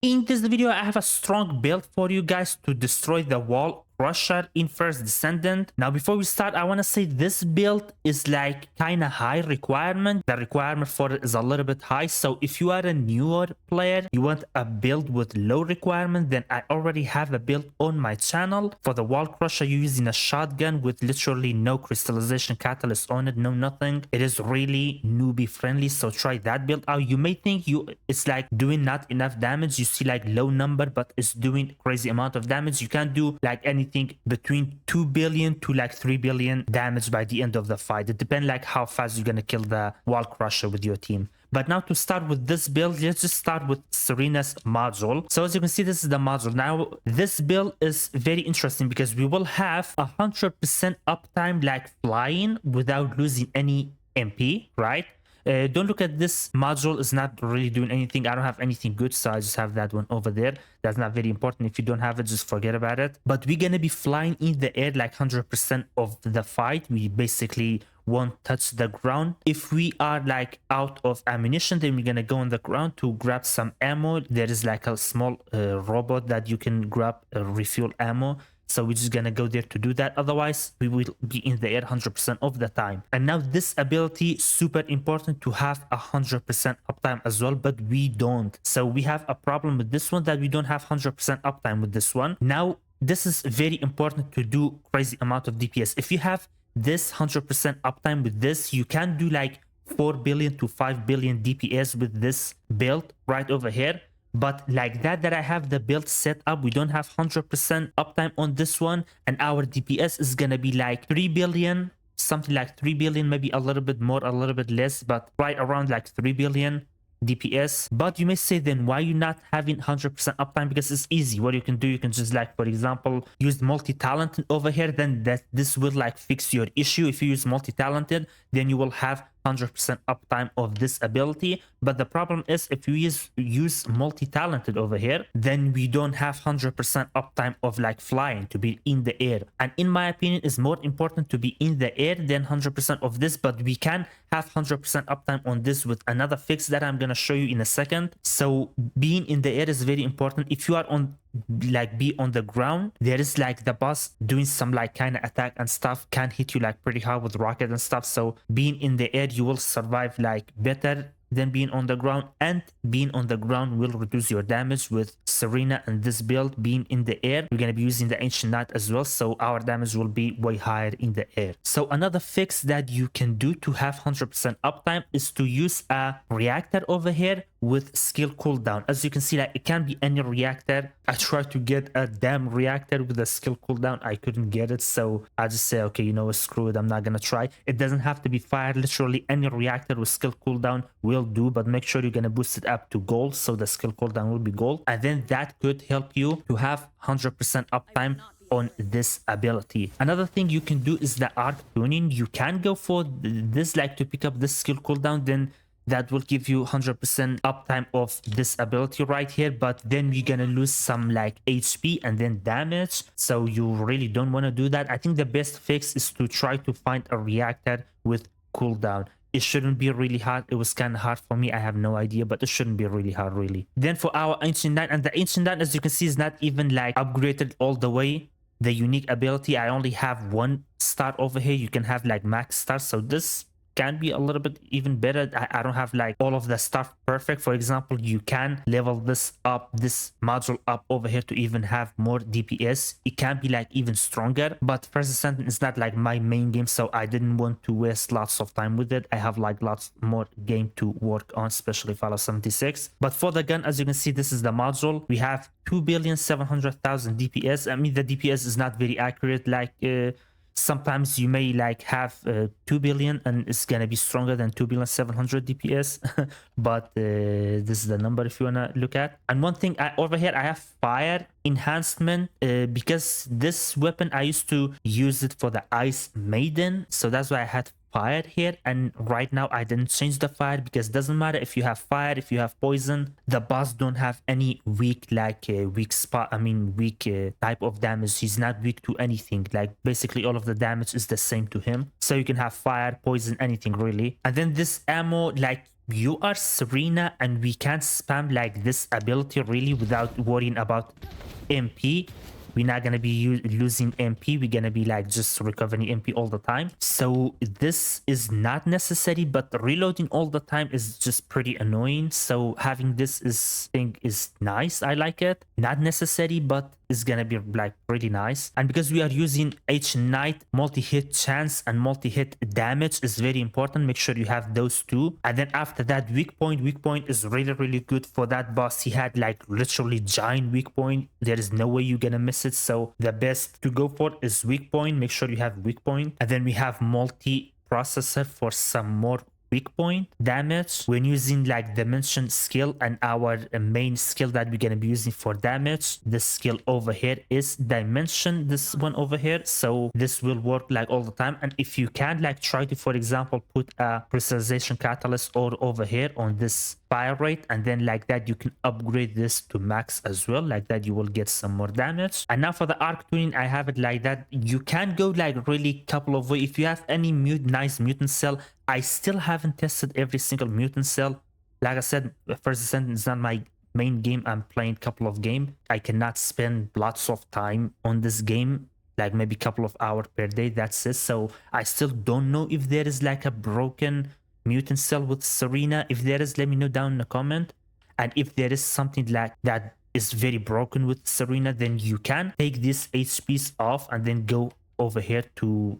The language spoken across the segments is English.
In this video, I have a strong build for you guys to destroy the wall crusher in first descendant. Now, before we start, I want to say this build is like kind of high requirement. The requirement for it is a little bit high. So if you are a newer player, you want a build with low requirement, then I already have a build on my channel. For the wall crusher, you're using a shotgun with literally no crystallization catalyst on it, no nothing. It is really newbie friendly, so try that build out. You may think it's like doing not enough damage. You see like low number, but it's doing crazy amount of damage. You can't do like anything between 2 billion to like 3 billion damage by the end of the fight. It depends like how fast you're gonna kill the wall crusher with your team. But now to start with this build, let's just start with Serena's module. So as you can see, this is the module. Now this build is very interesting because we will have 100% uptime like flying without losing any MP, right? Don't look at this module, is not really doing anything. I don't have anything good, so I just have that one over there. That's not very important. If you don't have it, just forget about it. But we're gonna be flying in the air like 100% of the fight. We basically won't touch the ground. If we are like out of ammunition, then we're gonna go on the ground to grab some ammo. There is like a small robot that you can grab refuel ammo. So we're just gonna go there to do that. Otherwise, we will be in the air 100% of the time. And now this ability, super important to have 100% uptime as well, but we don't. So we have a problem with this one, that we don't have 100% uptime with this one. Now, this is very important to do crazy amount of DPS. If you have this 100% uptime with this, you can do like 4 billion to 5 billion DPS with this build right over here. But like that I have the build set up, we don't have 100% uptime on this one, and our DPS is gonna be like 3 billion, something like 3 billion, maybe a little bit more, a little bit less, but right around like 3 billion DPS. But you may say, then why you not having 100% uptime? Because it's easy. What you can do, you can just like, for example, use multi-talented over here, then this will like fix your issue. If you use multi-talented, then you will have 100% uptime of this ability. But the problem is, if you use multi-talented over here, then we don't have 100% uptime of like flying, to be in the air. And in my opinion, it's more important to be in the air than 100% of this. But we can have 100% uptime on this with another fix that I'm gonna show you in a second. So being in the air is very important. If you are on like be on the ground, there is like the boss doing some like kind of attack and stuff, can hit you like pretty hard with rocket and stuff. So being in the air, you will survive like better than being on the ground, and being on the ground will reduce your damage. With Serena and this build being in the air, we're going to be using the Ancient Knight as well, so our damage will be way higher in the air. So another fix that you can do to have 100% uptime is to use a reactor over here with skill cooldown. As you can see, like it can be any reactor. I tried to get a damn reactor with a skill cooldown, I couldn't get it, so I just say, okay, you know what, screw it, I'm not gonna try. It doesn't have to be fire, literally any reactor with skill cooldown will do, but make sure you're gonna boost it up to gold, so the skill cooldown will be gold, and then that could help you to have 100% uptime on this ability. Another thing you can do is the Arche Tuning. You can go for this, like to pick up this skill cooldown, then that will give you 100% uptime of this ability right here, but then you're gonna lose some like HP and then damage, so you really don't want to do that. I think the best fix is to try to find a reactor with cooldown. It shouldn't be really hard. It was kind of hard for me, I have no idea, but it shouldn't be really hard really. Then for our Ancient Knight, and the Ancient Knight, as you can see, is not even like upgraded all the way. The unique ability, I only have 1 star over here. You can have like max stars, so this can be a little bit even better. I don't have like all of the stuff perfect. For example, you can level this up, this module up over here to even have more DPS. It can be like even stronger, but First Descendant is not like my main game, so I didn't want to waste lots of time with it. I have like lots more game to work on, especially Fallout 76. But for the gun, as you can see, this is the module. We have 2,700,000 DPS. I mean, the DPS is not very accurate, like sometimes you may like have 2 billion and it's gonna be stronger than 2,700,000 DPS, but this is the number if you wanna look at. And one thing over here, I have fire enhancement because this weapon I used to use it for the Ice Maiden, so that's why I had fire here. And right now I didn't change the fire because it doesn't matter if you have fire, if you have poison, the boss don't have any weak like weak spot, I mean weak type of damage. He's not weak to anything, like basically all of the damage is the same to him, so you can have fire, poison, anything really. And then this ammo, like you are Serena and we can't spam like this ability really without worrying about MP. We're not gonna be losing MP. We're gonna be like just recovering MP all the time. So this is not necessary, but reloading all the time is just pretty annoying. So having this thing is nice. I like it. Not necessary, but it's gonna be like pretty nice. And because we are using H Knight, multi-hit chance and multi-hit damage is very important. Make sure you have those two. And then after that, weak point is really good for that boss. He had like literally giant weak point. There is no way you're gonna miss it. So the best to go for is weak point. Make sure you have weak point. And then we have multi processor for some more weak point damage when using like dimension skill. And our main skill that we're gonna be using for damage, this skill over here is dimension, this one over here. So this will work like all the time. And if you can like try to, for example, put a crystallization catalyst or over here on this fire rate, and then like that you can upgrade this to max as well. Like that you will get some more damage. And now for the arc tuning, I have it like that. You can go like really couple of ways. If you have any nice mutant cell, I still haven't tested every single mutant cell. Like I said, first descendant is not my main game. I'm playing a couple of games. I cannot spend lots of time on this game, like maybe a couple of hours per day. That's it. So I still don't know if there is like a broken mutant cell with Serena. If there is, let me know down in the comment. And if there is something like that is very broken with Serena, then you can take these HPs off and then go over here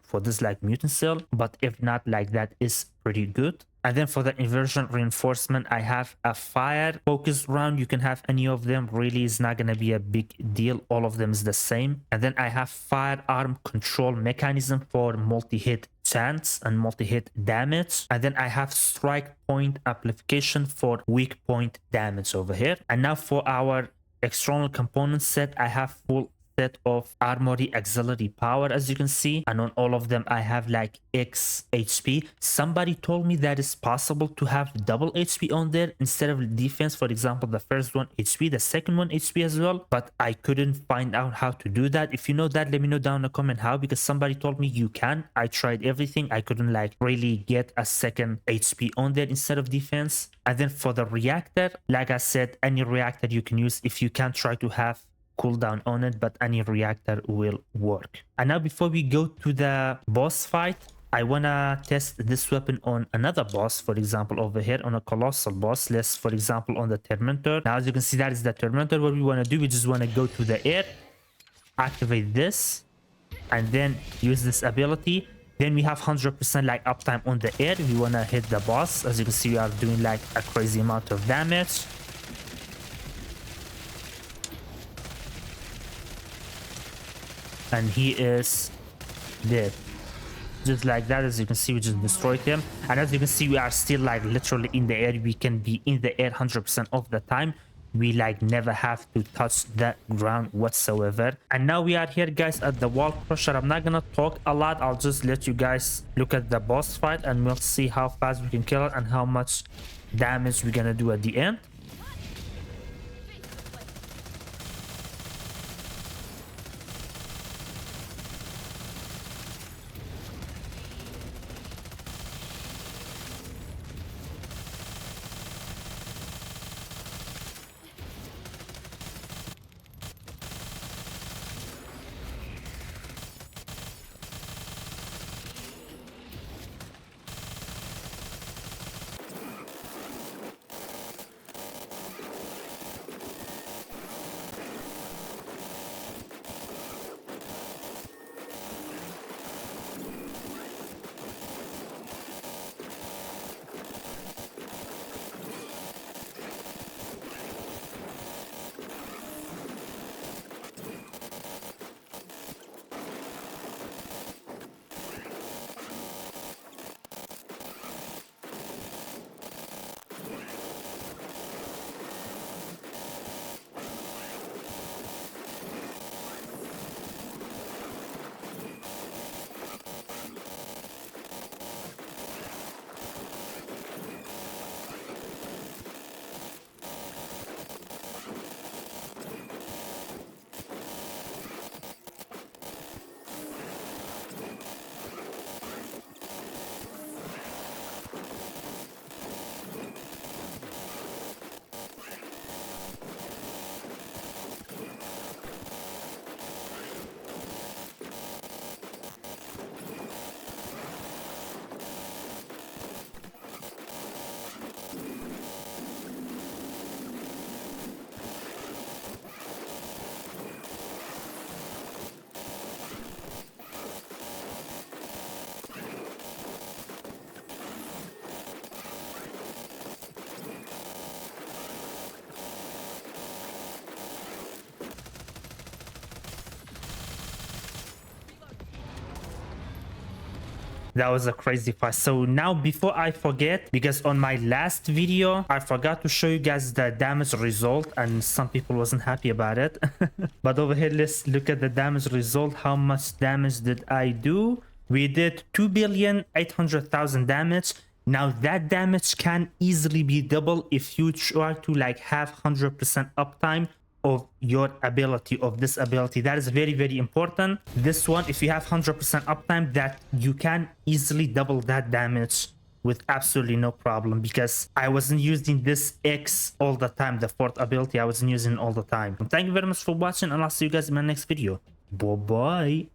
for this like mutant cell. But if not, like that is pretty good. And then for the inversion reinforcement, I have a fire focus round. You can have any of them. Really, it's not gonna be a big deal. All of them is the same. And then I have firearm control mechanism for multi-hit chance and multi-hit damage. And then I have strike point amplification for weak point damage over here. And now for our external component set, I have full set of armory auxiliary power, as you can see, and on all of them I have like X HP. Somebody told me that it's possible to have double HP on there instead of defense. For example, the first one HP, the second one HP as well, but I couldn't find out how to do that. If you know that, let me know down in the comment how, because somebody told me you can. I tried everything. I couldn't like really get a second HP on there instead of defense. And then for the reactor, like I said, any reactor you can use. If you can, try to have cooldown on it, but any reactor will work. And now before we go to the boss fight, I wanna test this weapon on another boss. For example, over here on a colossal boss, let's for example on the Tormentor. Now as you can see, that is the Tormentor. What we want to do, we just want to go to the air, activate this, and then use this ability. Then we have 100% like uptime on the air. We want to hit the boss. As you can see, we are doing like a crazy amount of damage. And he is dead. Just like that. As you can see, we just destroyed him. And as you can see, we are still like literally in the air. We can be in the air 100% of the time. We like never have to touch the ground whatsoever. And now we are here, guys, at the wall crusher. I'm not gonna talk a lot. I'll just let you guys look at the boss fight, and we'll see how fast we can kill it and how much damage we're gonna do at the end. That was a crazy fight. So now before I forget, because on my last video I forgot to show you guys the damage result and some people wasn't happy about it. But over here, let's look at the damage result. How much damage did I do? We did 2,800,000 damage. Now that damage can easily be double if you try to like have 100% uptime of your ability, of this ability. That is very, very important. This one, if you have 100% uptime, that you can easily double that damage with absolutely no problem, because I wasn't using this X all the time. The fourth ability I wasn't using all the time. Thank you very much for watching, and I'll see you guys in my next video. Bye bye.